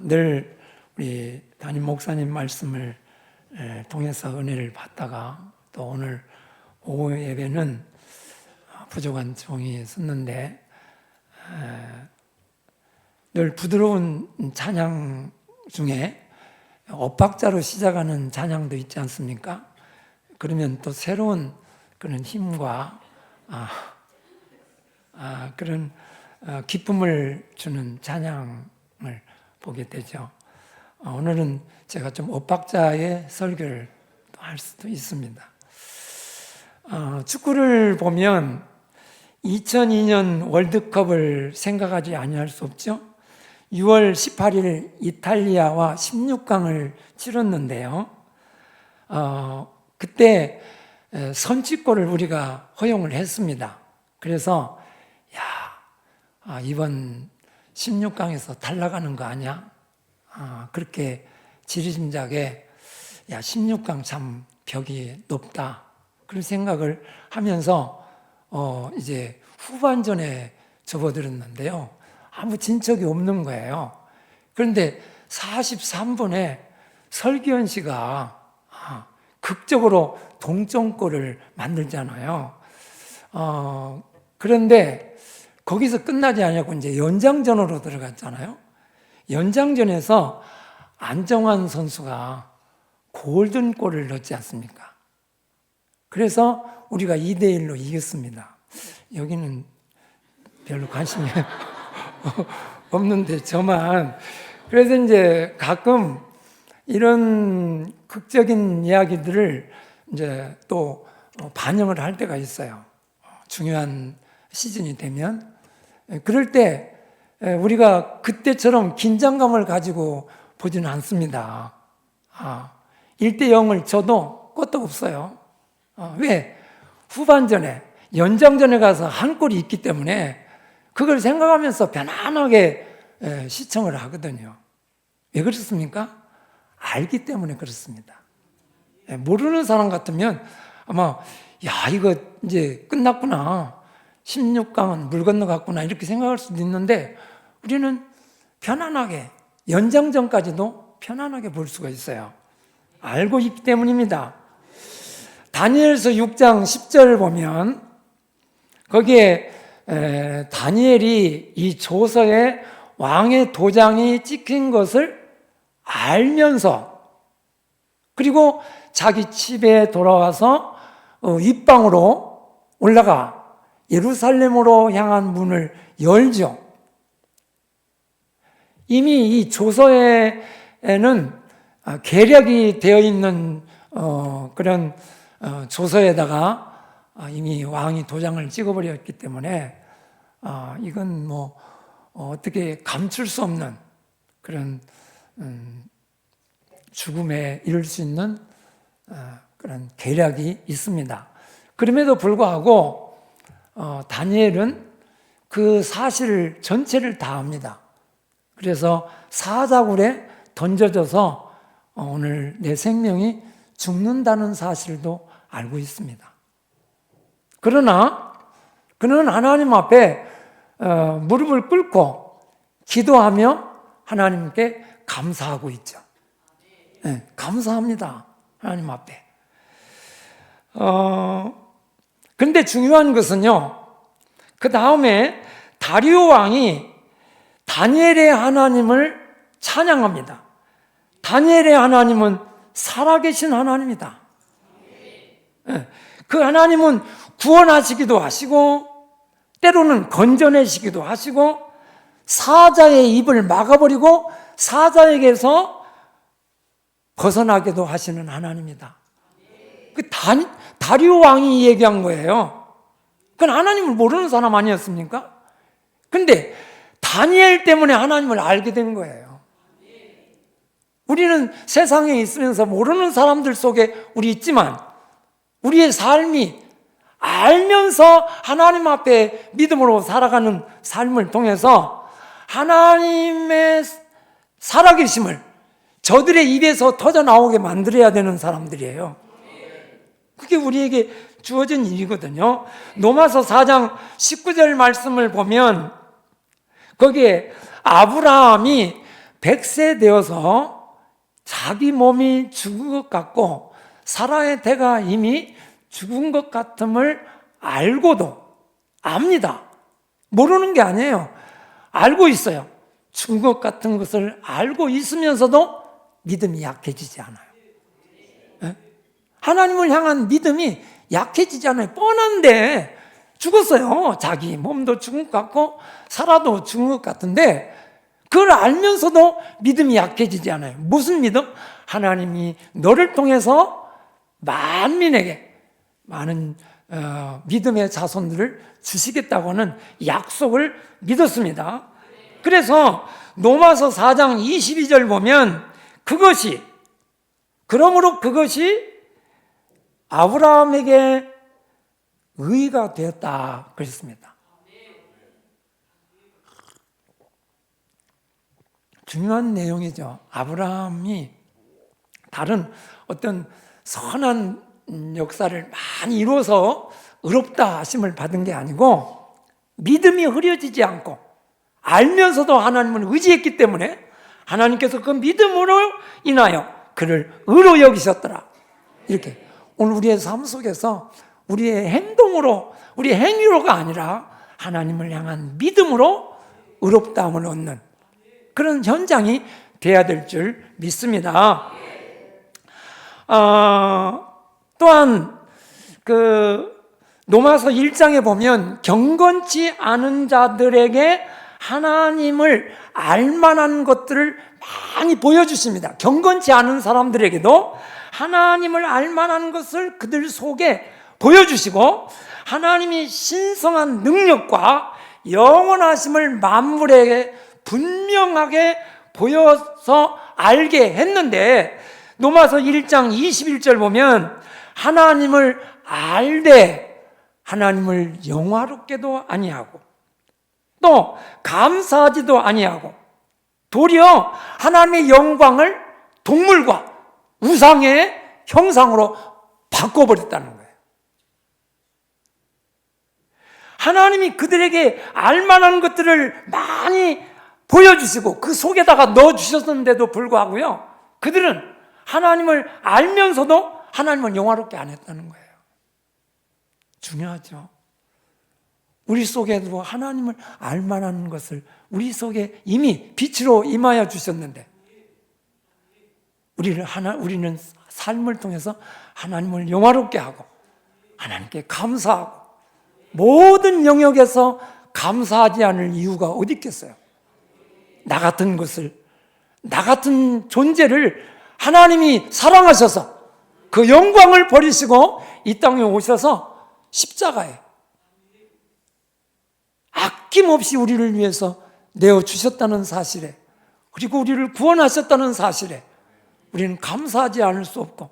늘 우리 담임 목사님 말씀을 통해서 은혜를 받다가 또 오늘 오후 예배는 부족한 종이 있었는데 늘 부드러운 찬양 중에 엇박자로 시작하는 찬양도 있지 않습니까? 그러면 또 새로운 그런 힘과 그런 기쁨을 주는 찬양을 보게 되죠. 오늘은 제가 좀 엇박자의 설교를 할 수도 있습니다. 축구를 보면 2002년 월드컵을 생각하지 아니할 수 없죠. 6월 18일 이탈리아와 16강을 치렀는데요. 그때 선취골을 우리가 허용을 했습니다. 그래서 이번 16강에서 탈락하는 거 아니야? 그렇게 지리짐작에 16강 참 벽이 높다. 그런 생각을 하면서 이제 후반전에 접어들었는데요. 아무 진척이 없는 거예요. 그런데 43분에 설기현 씨가 극적으로 동점골을 만들잖아요. 그런데 거기서 끝나지 않고 이제 연장전으로 들어갔잖아요. 연장전에서 안정환 선수가 골든골을 넣지 않습니까? 그래서 우리가 2대1로 이겼습니다. 여기는 별로 관심이 없는데 저만. 그래서 이제 가끔 이런 극적인 이야기들을 이제 또 반영을 할 때가 있어요. 중요한 시즌이 되면. 그럴 때 우리가 그때처럼 긴장감을 가지고 보지는 않습니다. 1대0을 쳐도 끄떡없어요. 왜? 후반전에, 연장전에 가서 한 골이 있기 때문에 그걸 생각하면서 편안하게 시청을 하거든요. 왜 그렇습니까? 알기 때문에 그렇습니다. 모르는 사람 같으면 아마 이거 이제 끝났구나. 16강은 물 건너갔구나. 이렇게 생각할 수도 있는데 우리는 편안하게 연장전까지도 편안하게 볼 수가 있어요. 알고 있기 때문입니다. 다니엘서 6장 10절 보면 거기에 다니엘이 이 조서에 왕의 도장이 찍힌 것을 알면서 그리고 자기 집에 돌아와서 윗방으로 올라가 예루살렘으로 향한 문을 열죠. 이미 이 조서에는 계략이 되어 있는 그런 조서에다가 이미 왕이 도장을 찍어버렸기 때문에 이건 뭐 어떻게 감출 수 없는 그런 죽음에 이를 수 있는 그런 계략이 있습니다. 그럼에도 불구하고 다니엘은 그 사실을 전체를 다 압니다. 그래서 사자굴에 던져져서 오늘 내 생명이 죽는다는 사실도 알고 있습니다. 그러나 그는 하나님 앞에 무릎을 꿇고 기도하며 하나님께 감사하고 있죠. 네, 감사합니다. 하나님 앞에. 근데 중요한 것은요, 그 다음에 다리오 왕이 다니엘의 하나님을 찬양합니다. 다니엘의 하나님은 살아계신 하나님이다. 그 하나님은 구원하시기도 하시고 때로는 건져내시기도 하시고 사자의 입을 막아버리고 사자에게서 벗어나게도 하시는 하나님이다. 그 다리오 왕이 얘기한 거예요. 그건 하나님을 모르는 사람 아니었습니까? 근데 다니엘 때문에 하나님을 알게 된 거예요. 우리는 세상에 있으면서 모르는 사람들 속에 우리 있지만 우리의 삶이 알면서 하나님 앞에 믿음으로 살아가는 삶을 통해서 하나님의 살아계심을 저들의 입에서 터져나오게 만들어야 되는 사람들이에요. 그게 우리에게 주어진 일이거든요. 로마서 4장 19절 말씀을 보면 거기에 아브라함이 100세 되어서 자기 몸이 죽은 것 같고 사라의 대가 이미 죽은 것 같음을 알고도 압니다. 모르는 게 아니에요. 알고 있어요. 죽은 것 같은 것을 알고 있으면서도 믿음이 약해지지 않아요. 네? 하나님을 향한 믿음이 약해지지 않아요. 뻔한데 죽었어요. 자기 몸도 죽은 것 같고 살아도 죽은 것 같은데 그걸 알면서도 믿음이 약해지지 않아요. 무슨 믿음? 하나님이 너를 통해서 만민에게 많은 믿음의 자손들을 주시겠다고 하는 약속을 믿었습니다. 그래서 로마서 4장 22절 보면 그러므로 그것이 아브라함에게 의가 되었다 그랬습니다. 중요한 내용이죠. 아브라함이 다른 어떤 선한 역사를 많이 이루어서 의롭다 하심을 받은 게 아니고 믿음이 흐려지지 않고 알면서도 하나님을 의지했기 때문에 하나님께서 그 믿음으로 인하여 그를 의로 여기셨더라. 이렇게 오늘 우리의 삶 속에서 우리의 행동으로, 우리의 행위로가 아니라 하나님을 향한 믿음으로 의롭다함을 얻는 그런 현장이 돼야 될 줄 믿습니다. 또한 로마서 1장에 보면 경건치 않은 자들에게 하나님을 알만한 것들을 많이 보여주십니다. 경건치 않은 사람들에게도 하나님을 알만한 것을 그들 속에 보여주시고 하나님이 신성한 능력과 영원하심을 만물에게 분명하게 보여서 알게 했는데 로마서 1장 21절 보면 하나님을 알되 하나님을 영화롭게도 아니하고 또 감사하지도 아니하고 도리어 하나님의 영광을 동물과 우상의 형상으로 바꿔버렸다는 거예요. 하나님이 그들에게 알만한 것들을 많이 보여주시고 그 속에다가 넣어주셨는데도 불구하고요, 그들은 하나님을 알면서도 하나님을 영화롭게 안 했다는 거예요. 중요하죠. 우리 속에도 하나님을 알만한 것을 우리 속에 이미 빛으로 임하여 주셨는데 우리는 삶을 통해서 하나님을 영화롭게 하고 하나님께 감사하고 모든 영역에서 감사하지 않을 이유가 어디 있겠어요? 나 같은 존재를 하나님이 사랑하셔서 그 영광을 버리시고 이 땅에 오셔서 십자가에 아낌없이 우리를 위해서 내어주셨다는 사실에, 그리고 우리를 구원하셨다는 사실에 우리는 감사하지 않을 수 없고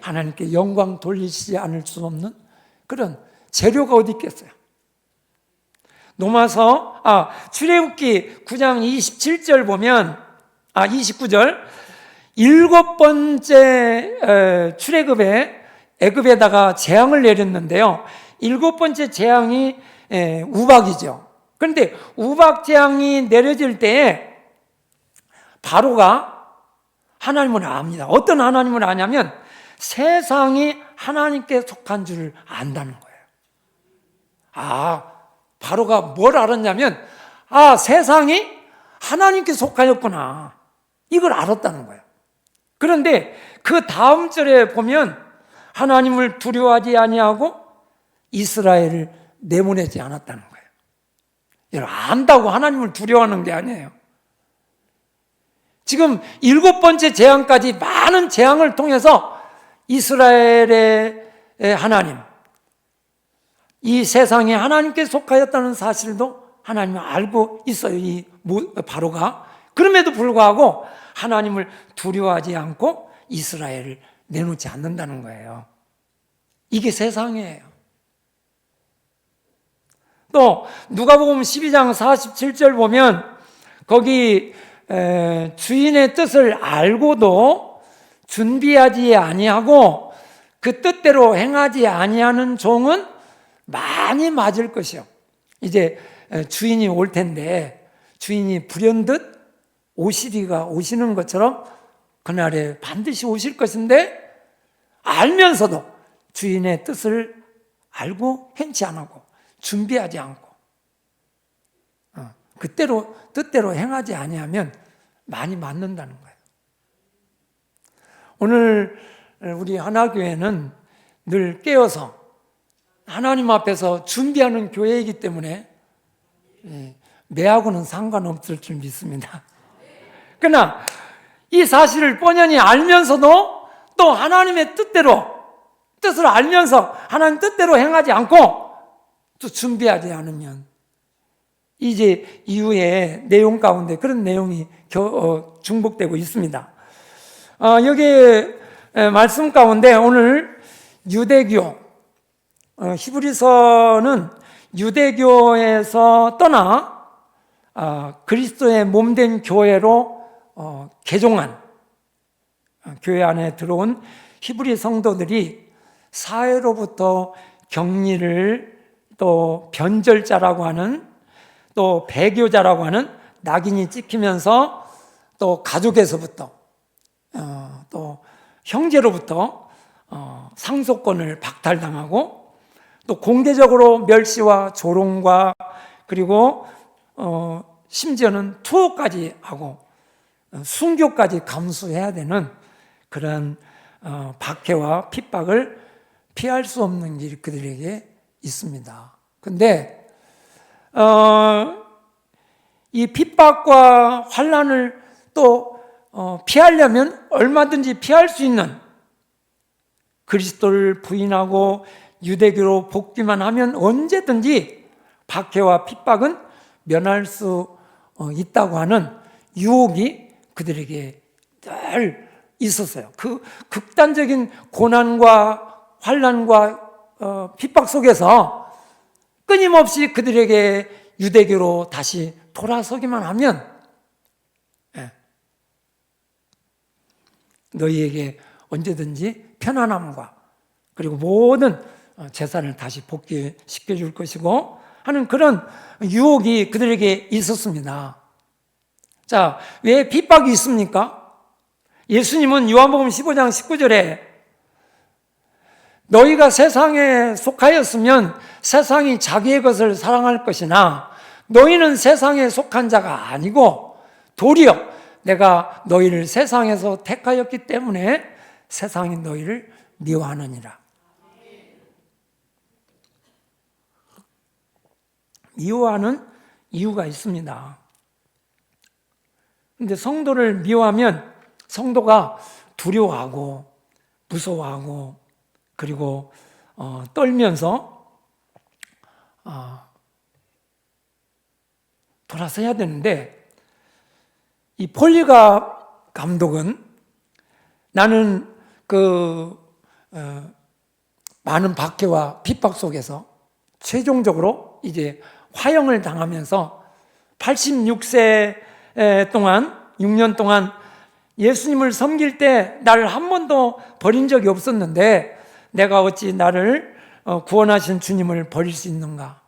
하나님께 영광 돌리시지 않을 수 없는 그런 재료가 어디 있겠어요? 출애굽기 9장 27절 보면 29절 일곱 번째 출애굽에 애굽에다가 재앙을 내렸는데요. 일곱 번째 재앙이 우박이죠. 그런데 우박 재앙이 내려질 때에 바로가 하나님을 압니다. 어떤 하나님을 아냐면 세상이 하나님께 속한 줄을 안다는 거예요. 바로가 뭘 알았냐면 세상이 하나님께 속하였구나, 이걸 알았다는 거예요. 그런데 그 다음 절에 보면 하나님을 두려워하지 아니하고 이스라엘을 내보내지 않았다는 거예요. 여러분, 안다고 하나님을 두려워하는 게 아니에요. 지금 일곱 번째 재앙까지 많은 재앙을 통해서 이스라엘의 하나님, 이 세상에 하나님께 속하였다는 사실도 하나님은 알고 있어요, 이 바로가. 그럼에도 불구하고 하나님을 두려워하지 않고 이스라엘을 내놓지 않는다는 거예요. 이게 세상이에요. 또 누가복음 12장 47절 보면 거기 주인의 뜻을 알고도 준비하지 아니하고 그 뜻대로 행하지 아니하는 종은 많이 맞을 것이요. 이제 주인이 올 텐데 주인이 불현듯 오시리가 오시는 것처럼 그날에 반드시 오실 것인데 알면서도 주인의 뜻을 알고 행치 안 하고 준비하지 않고 그때로 뜻대로 행하지 아니하면 많이 맞는다는 거예요. 오늘 우리 하나교회는 늘 깨어서 하나님 앞에서 준비하는 교회이기 때문에 매하고는 상관없을 줄 믿습니다. 그러나 이 사실을 뻔히 알면서도 또 하나님의 뜻을 알면서 하나님 뜻대로 행하지 않고 또 준비하지 않으면 이제 이후에 내용 가운데 그런 내용이 중복되고 있습니다. 여기 말씀 가운데 오늘 유대교, 히브리서는 유대교에서 떠나 그리스도의 몸된 교회로 개종한 교회 안에 들어온 히브리 성도들이 사회로부터 격리를 또 변절자라고 하는 또 배교자라고 하는 낙인이 찍히면서 또 가족에서부터 또 형제로부터 상속권을 박탈당하고 또 공개적으로 멸시와 조롱과 그리고 심지어는 투호까지 하고 순교까지 감수해야 되는 그런 박해와 핍박을 피할 수 없는 일이 그들에게 있습니다. 근데 이 핍박과 환난을 또 피하려면 얼마든지 피할 수 있는 그리스도를 부인하고 유대교로 복귀만 하면 언제든지 박해와 핍박은 면할 수 있다고 하는 유혹이 그들에게 늘 있었어요. 그 극단적인 고난과 환난과 핍박 속에서 끊임없이 그들에게 유대교로 다시 돌아서기만 하면 너희에게 언제든지 편안함과 그리고 모든 재산을 다시 복귀시켜 줄 것이고 하는 그런 유혹이 그들에게 있었습니다. 자, 왜 핍박이 있습니까? 예수님은 요한복음 15장 19절에 너희가 세상에 속하였으면 세상이 자기의 것을 사랑할 것이나 너희는 세상에 속한 자가 아니고 도리어 내가 너희를 세상에서 택하였기 때문에 세상이 너희를 미워하느니라. 미워하는 이유가 있습니다. 근데 성도를 미워하면 성도가 두려워하고 무서워하고 그리고 떨면서 돌아서야 되는데 이 폴리갑 감독은 나는 많은 박해와 핍박 속에서 최종적으로 이제 화형을 당하면서 86세 동안 6년 동안 예수님을 섬길 때 나를 한 번도 버린 적이 없었는데 내가 어찌 나를 구원하신 주님을 버릴 수 있는가?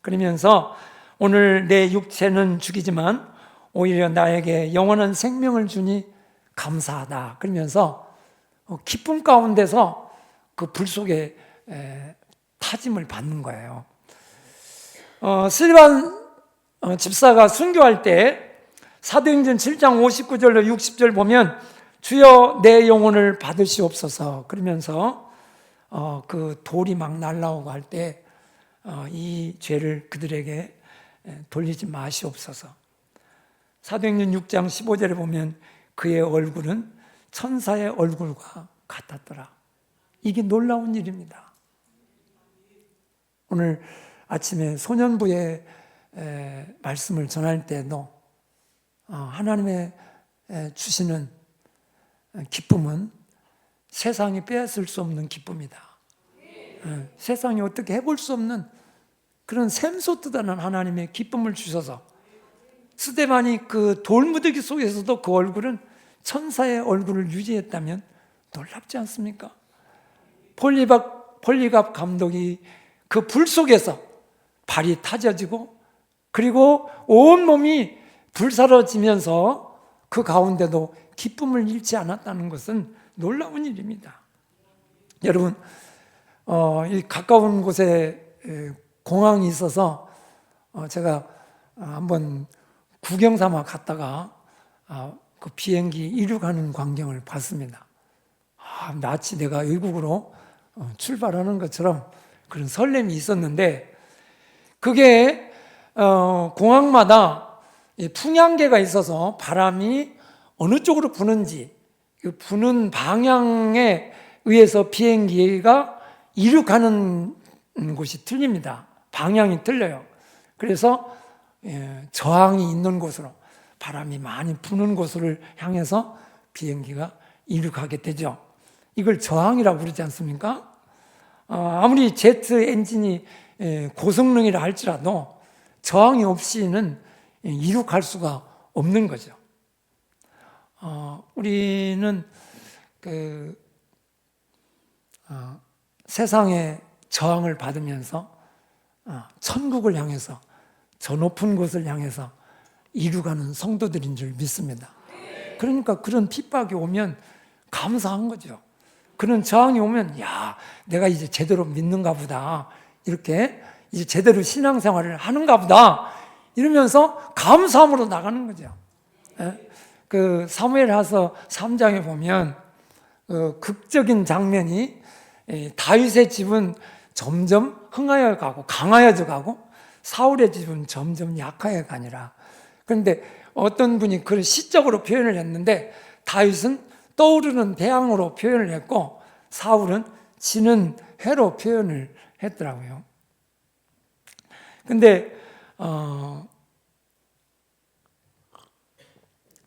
그러면서 오늘 내 육체는 죽이지만 오히려 나에게 영원한 생명을 주니 감사하다. 그러면서 기쁨 가운데서 그 불 속에 타짐을 받는 거예요. 스리반 집사가 순교할 때 사도행전 7장 59절로 60절 보면 주여 내 영혼을 받으시옵소서 그러면서 그 돌이 막 날라오고 할 때 이 죄를 그들에게 돌리지 마시옵소서. 사도행전 6장 15절에 보면 그의 얼굴은 천사의 얼굴과 같았더라. 이게 놀라운 일입니다. 오늘 아침에 소년부의 말씀을 전할 때도 하나님의 주시는 기쁨은 세상이 빼앗을 수 없는 기쁨이다. 세상이 어떻게 해볼 수 없는 그런 샘솟듯하는 하나님의 기쁨을 주셔서 스데반이 그 돌무더기 속에서도 그 얼굴은 천사의 얼굴을 유지했다면 놀랍지 않습니까? 폴리갑 감독이 그 불 속에서 발이 타져지고 그리고 온몸이 불사러지면서 그 가운데도 기쁨을 잃지 않았다는 것은 놀라운 일입니다. 여러분, 이 가까운 곳에 공항이 있어서 제가 한번 구경 삼아 갔다가 그 비행기 이륙하는 광경을 봤습니다. 마치 내가 외국으로 출발하는 것처럼 그런 설렘이 있었는데, 그게 공항마다 풍향계가 있어서 바람이 어느 쪽으로 부는지, 그 부는 방향에 의해서 비행기가 이륙하는 곳이 틀립니다. 방향이 틀려요. 그래서 저항이 있는 곳으로, 바람이 많이 부는 곳을 향해서 비행기가 이륙하게 되죠. 이걸 저항이라고 부르지 않습니까? 아무리 제트 엔진이 고성능이라 할지라도 저항이 없이는 이륙할 수가 없는 거죠. 우리는 세상의 저항을 받으면서 천국을 향해서, 저 높은 곳을 향해서 이루가는 성도들인 줄 믿습니다. 그러니까 그런 핍박이 오면 감사한 거죠. 그런 저항이 오면, 야, 내가 이제 제대로 믿는가 보다, 이렇게 이제 제대로 신앙생활을 하는가 보다, 이러면서 감사함으로 나가는 거죠. 그 사무엘하서 3장에 보면 극적인 장면이, 다윗의 집은 점점 흥하여 가고 강하여져 가고 사울의 집은 점점 약하여 가니라. 그런데 어떤 분이 그걸 시적으로 표현을 했는데, 다윗은 떠오르는 태양으로 표현을 했고 사울은 지는 해로 표현을 했더라고요. 근데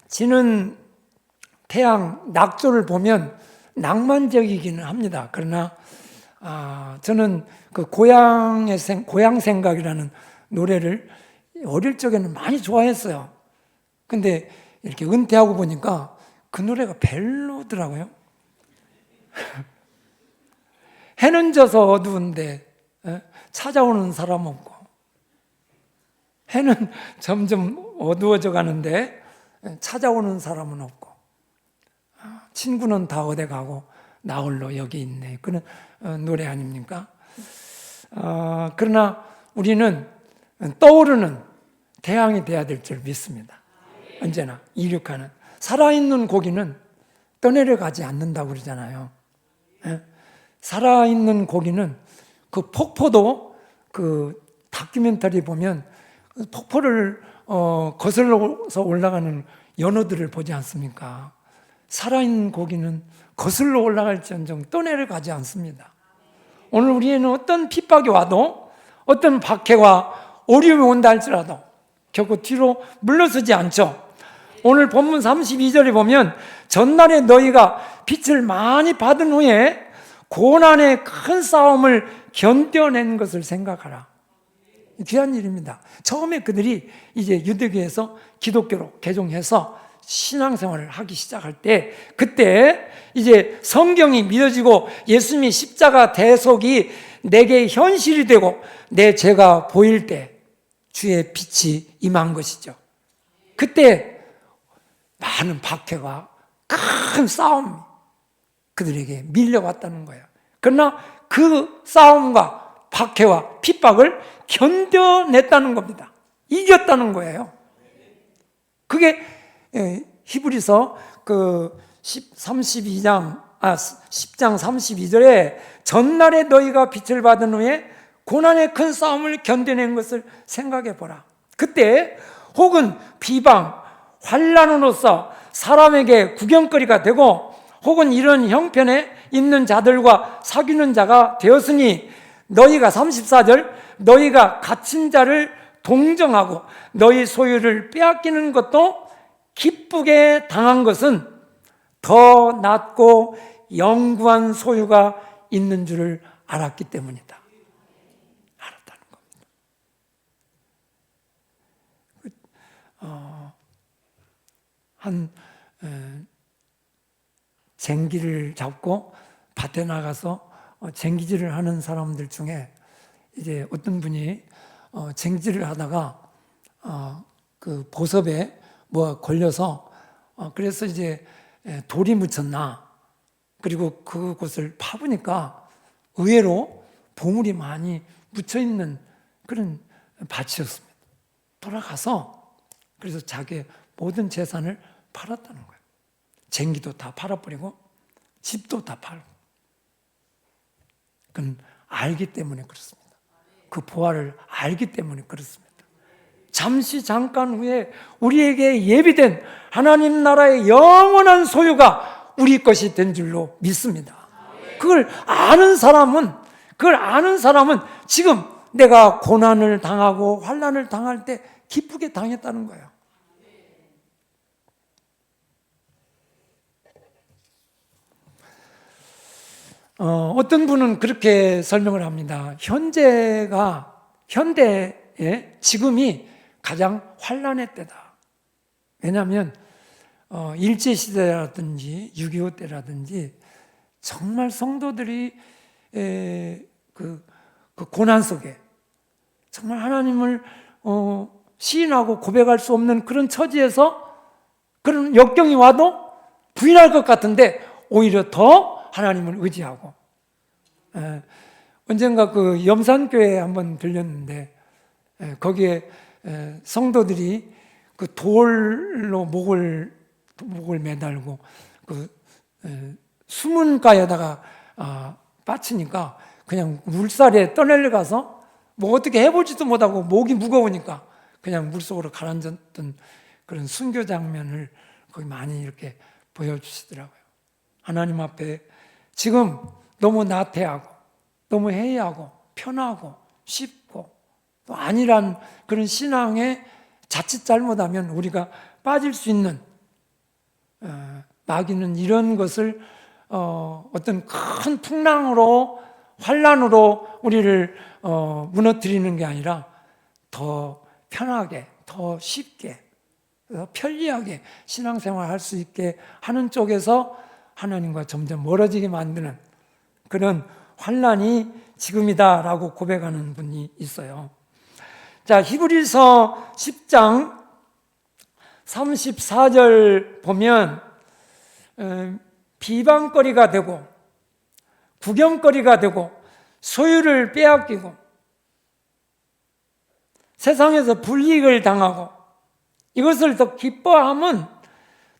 지는 태양, 낙조를 보면 낭만적이기는 합니다. 그러나 저는 그 고향 생각이라는 노래를 어릴 적에는 많이 좋아했어요. 근데 이렇게 은퇴하고 보니까 그 노래가 별로더라고요. 해는 져서 어두운데 찾아오는 사람 없고, 해는 점점 어두워져 가는데 찾아오는 사람은 없고, 친구는 다 어디 가고 나 홀로 여기 있네, 그런 노래 아닙니까? 그러나 우리는 떠오르는 태양이 돼야 될 줄 믿습니다. 언제나 이륙하는, 살아있는 고기는 떠내려가지 않는다고 그러잖아요. 살아있는 고기는, 그 폭포도 그 다큐멘터리 보면 폭포를 거슬러서 올라가는 연어들을 보지 않습니까? 살아있는 고기는 거슬러 올라갈지언정 떠내려가지 않습니다. 오늘 우리에는 어떤 핍박이 와도, 어떤 박해와 어려움이 온다 할지라도 결코 뒤로 물러서지 않죠. 오늘 본문 32절에 보면, 전날에 너희가 빛을 많이 받은 후에 고난의 큰 싸움을 견뎌낸 것을 생각하라. 귀한 일입니다. 처음에 그들이 이제 유대교에서 기독교로 개종해서 신앙생활을 하기 시작할 때, 그때 이제 성경이 믿어지고 예수님이 십자가 대속이 내게 현실이 되고 내 죄가 보일 때 주의 빛이 임한 것이죠. 그때 많은 박해와 큰 싸움이 그들에게 밀려왔다는 거예요. 그러나 그 싸움과 박해와 핍박을 견뎌냈다는 겁니다. 이겼다는 거예요. 그게 히브리서 그 10장 32절에 전날에 너희가 빛을 받은 후에 고난의 큰 싸움을 견뎌낸 것을 생각해 보라. 그때 혹은 비방, 환난으로서 사람에게 구경거리가 되고, 혹은 이런 형편에 있는 자들과 사귀는 자가 되었으니, 너희가 34절, 너희가 갇힌 자를 동정하고 너희 소유를 빼앗기는 것도 기쁘게 당한 것은 더 낫고 영구한 소유가 있는 줄을 알았기 때문이다. 알았다는 겁니다. 한 쟁기를 잡고 밭에 나가서 쟁기질을 하는 사람들 중에 이제 어떤 분이 쟁기질을 하다가 그 보섭에 뭐 걸려서 그래서 이제 돌이 묻혔나. 그리고 그곳을 파보니까 의외로 보물이 많이 묻혀 있는 그런 밭이었습니다. 돌아가서 그래서 자기의 모든 재산을 팔았다는 거예요. 쟁기도 다 팔아버리고 집도 다 팔고. 그건 알기 때문에 그렇습니다. 그 보화를 알기 때문에 그렇습니다. 잠시 잠깐 후에 우리에게 예비된 하나님 나라의 영원한 소유가 우리 것이 된 줄로 믿습니다. 그걸 아는 사람은 지금 내가 고난을 당하고 환난을 당할 때 기쁘게 당했다는 거예요. 어떤 분은 그렇게 설명을 합니다. 현대의 지금이 가장 환난의 때다. 왜냐하면 일제시대라든지 6.25 때라든지 정말 성도들이 그 고난 속에 정말 하나님을 시인하고 고백할 수 없는 그런 처지에서 그런 역경이 와도 부인할 것 같은데 오히려 더 하나님을 의지하고. 언젠가 그 염산교회에 한번 들렸는데 거기에 성도들이 그 돌로 목을 매달고 그 수문가에다가 빠치니까 그냥 물살에 떠내려가서 뭐 어떻게 해보지도 못하고 목이 무거우니까 그냥 물속으로 가라앉았던 그런 순교 장면을 거기 많이 이렇게 보여주시더라고요. 하나님 앞에 지금 너무 나태하고 너무 해이하고 편하고 쉽고 또 아니란 그런 신앙에 자칫 잘못하면 우리가 빠질 수 있는 마귀는 이런 것을 어떤 큰 풍랑으로 환난으로 우리를 무너뜨리는 게 아니라 더 편하게 더 쉽게 더 편리하게 신앙생활 할 수 있게 하는 쪽에서 하나님과 점점 멀어지게 만드는 그런 환난이 지금이다라고 고백하는 분이 있어요. 자, 히브리서 10장 34절 보면 비방거리가 되고 구경거리가 되고 소유를 빼앗기고 세상에서 불이익을 당하고 이것을 더 기뻐함은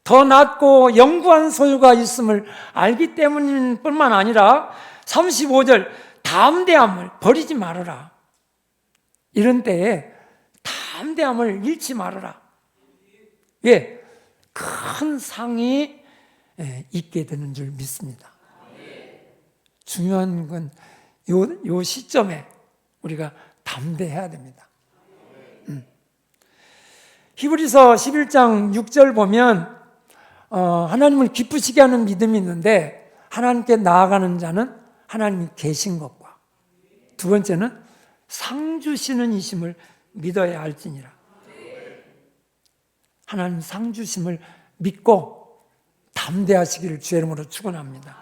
더 낫고 영구한 소유가 있음을 알기 때문일 뿐만 아니라 35절 담대함을 버리지 말아라. 이런 때에 담대함을 잃지 말아라. 왜? 큰 상이 있게 되는 줄 믿습니다. 중요한 건 요 시점에 우리가 담대해야 됩니다. 히브리서 11장 6절 보면 하나님을 기쁘시게 하는 믿음이 있는데 하나님께 나아가는 자는 하나님이 계신 것과 두 번째는 상 주시는 이심을 믿어야 할지니라. 하나님 상 주심을 믿고 담대하시기를 주의 이름으로 축원합니다.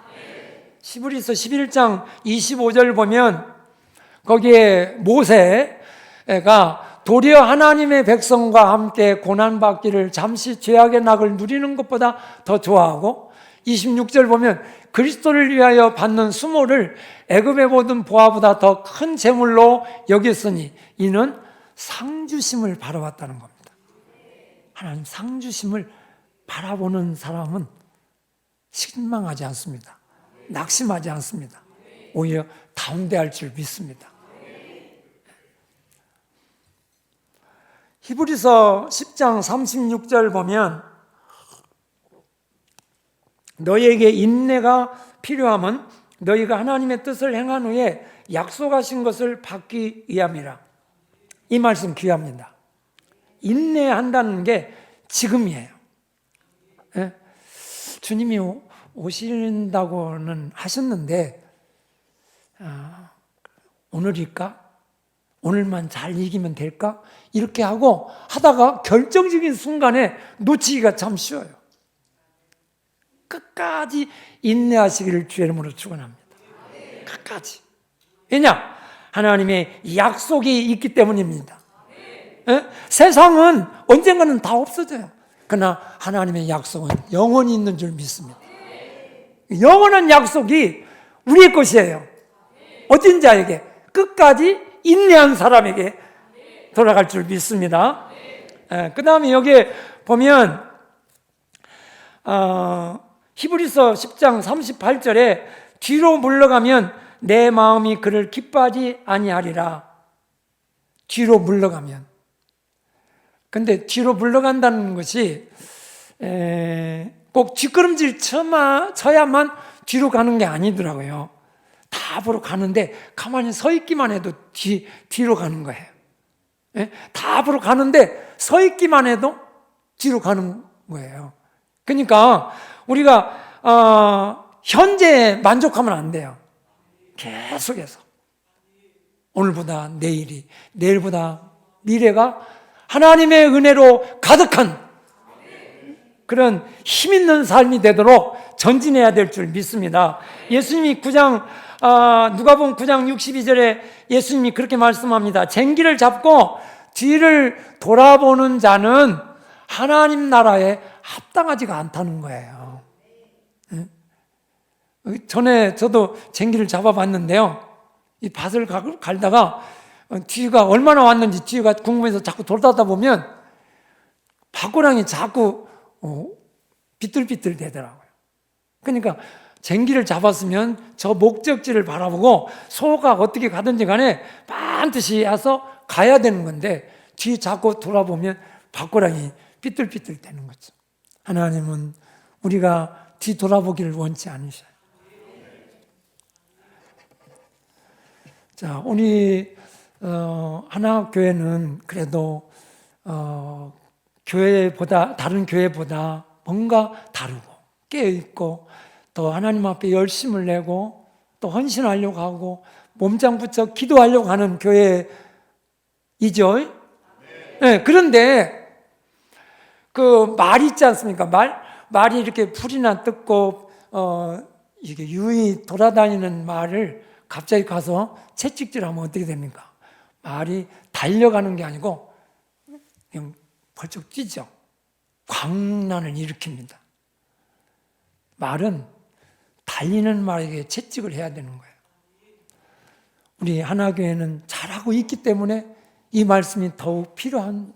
히브리서 11장 25절 보면 거기에 모세가 도리어 하나님의 백성과 함께 고난받기를 잠시 죄악의 낙을 누리는 것보다 더 좋아하고 26절 보면 그리스도를 위하여 받는 수모를 애굽의 모든 보화보다 더 큰 재물로 여겼으니 이는 상주심을 바라봤다는 겁니다. 하나님 상주심을 바라보는 사람은 실망하지 않습니다. 낙심하지 않습니다. 오히려 담대할 줄 믿습니다. 히브리서 10장 36절 보면 너희에게 인내가 필요함은 너희가 하나님의 뜻을 행한 후에 약속하신 것을 받기 위함이라. 이 말씀 귀합니다. 인내한다는 게 지금이에요. 예? 주님이 오신다고는 하셨는데 오늘일까? 오늘만 잘 이기면 될까? 이렇게 하다가 결정적인 순간에 놓치기가 참 쉬워요. 끝까지 인내하시기를 주의 이름으로 축원합니다. 끝까지. 왜냐? 하나님의 약속이 있기 때문입니다. 예? 세상은 언젠가는 다 없어져요. 그러나 하나님의 약속은 영원히 있는 줄 믿습니다. 영원한 약속이 우리의 것이에요. 어딘 자에게? 끝까지 인내한 사람에게 돌아갈 줄 믿습니다. 그 다음에 여기에 보면 히브리서 10장 38절에 뒤로 물러가면 내 마음이 그를 기뻐하지 아니하리라. 뒤로 물러가면. 근데 뒤로 물러간다는 것이 꼭 뒷걸음질 쳐야만 뒤로 가는 게 아니더라고요. 다 앞으로 가는데 가만히 서 있기만 해도 뒤로 가는 거예요. 다 앞으로 가는데 서 있기만 해도 뒤로 가는 거예요. 그러니까 우리가 현재에 만족하면 안 돼요. 계속해서 오늘보다 내일이, 내일보다 미래가 하나님의 은혜로 가득한 그런 힘 있는 삶이 되도록 전진해야 될 줄 믿습니다. 예수님이 누가복음 9장 62절에 예수님이 그렇게 말씀합니다. 쟁기를 잡고 뒤를 돌아보는 자는 하나님 나라에 합당하지가 않다는 거예요. 전에 저도 쟁기를 잡아봤는데요. 이 밭을 갈다가 뒤가 얼마나 왔는지 뒤가 궁금해서 자꾸 돌아다 보면 밭고랑이 자꾸 비뚤비뚤 되더라고요. 그러니까 쟁기를 잡았으면 저 목적지를 바라보고 소가 어떻게 가든지 간에 반드시 와서 가야 되는 건데 뒤 자꾸 돌아보면 밭고랑이 삐뚤삐뚤 되는 거죠. 하나님은 우리가 뒤 돌아보기를 원치 않으셔요. 자, 우리 하나교회는 그래도 다른 교회보다 뭔가 다르고 깨어있고 또 하나님 앞에 열심을 내고 또 헌신하려고 하고 몸짱 붙여 기도하려고 하는 교회이죠. 네, 그런데 그 말 있지 않습니까? 말이 이렇게 풀이나 뜯고 이게 유이 돌아다니는 말을 갑자기 가서 채찍질하면 어떻게 됩니까? 말이 달려가는 게 아니고 그냥 벌쩍 뛰죠. 광란을 일으킵니다. 말은 달리는 말에게 채찍을 해야 되는 거예요. 우리 하나교회는 잘하고 있기 때문에 이 말씀이 더욱 필요한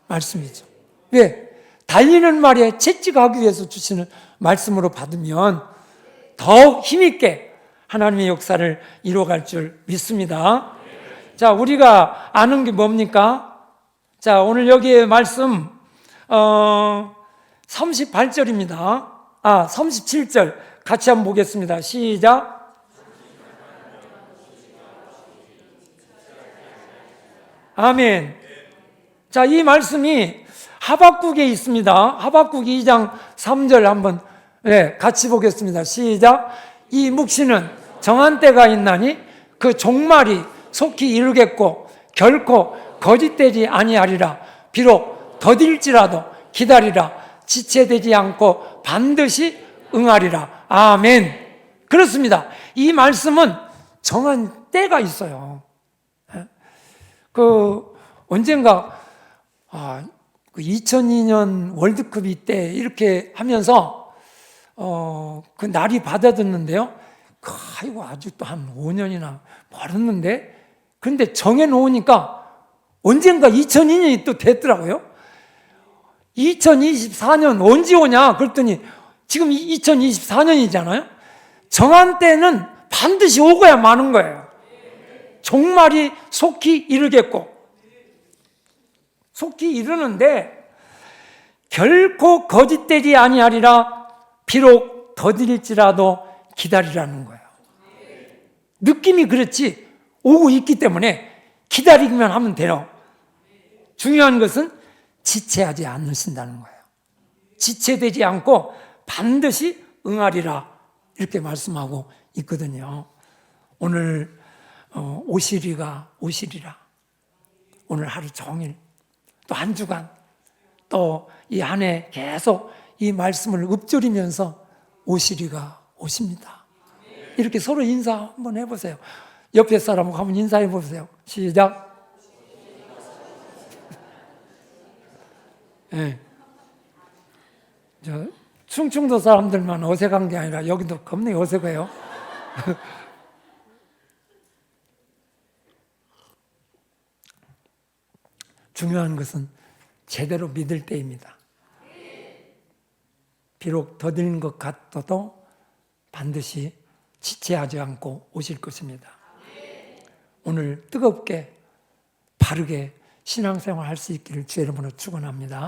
말씀이죠. 왜? 달리는 말에 채찍하기 위해서 주시는 말씀으로 받으면 더욱 힘있게 하나님의 역사를 이루어갈 줄 믿습니다. 자, 우리가 아는 게 뭡니까? 자, 오늘 여기에 말씀 38절입니다. 37절 같이 한번 보겠습니다. 시작. 아멘. 자, 이 말씀이 하박국에 있습니다. 하박국 2장 3절 한번 같이 보겠습니다. 시작. 이 묵시는 정한 때가 있나니 그 종말이 속히 이르겠고 결코 거짓되지 아니하리라. 비록 더딜지라도 기다리라. 지체되지 않고 반드시 응하리라. 아멘. 그렇습니다. 이 말씀은 정한 때가 있어요. 언젠가 2002년 월드컵 때 이렇게 하면서 그 날이 받아졌는데요. 아이고 아직도 한 5년이나 멀었는데 그런데 정해놓으니까 언젠가 2002년이 또 됐더라고요. 2024년 언제 오냐 그랬더니 지금 2024년이잖아요. 정한 때는 반드시 오고야 마는 거예요. 종말이 속히 이르겠고 속히 이르는데 결코 거짓되지 아니하리라. 비록 더딜지라도 기다리라는 거예요. 느낌이 그렇지 오고 있기 때문에 기다리기만 하면 돼요. 중요한 것은 지체하지 않으신다는 거예요. 지체되지 않고 반드시 응하리라 이렇게 말씀하고 있거든요. 오늘 오시리라 오늘 하루 종일 또 한 주간 또 이 한 해 계속 이 말씀을 읊조리면서 오시리가 오십니다. 이렇게 서로 인사 한번 해보세요. 옆에 사람하고 한번 인사해 보세요. 시작. 예. 충청도 사람들만 어색한 게 아니라 여기도 겁나 어색해요. 중요한 것은 제대로 믿을 때입니다. 비록 더디는 것 같아도 반드시 지체하지 않고 오실 것입니다. 오늘 뜨겁게 바르게 신앙생활 할 수 있기를 주의 이름으로 축원합니다.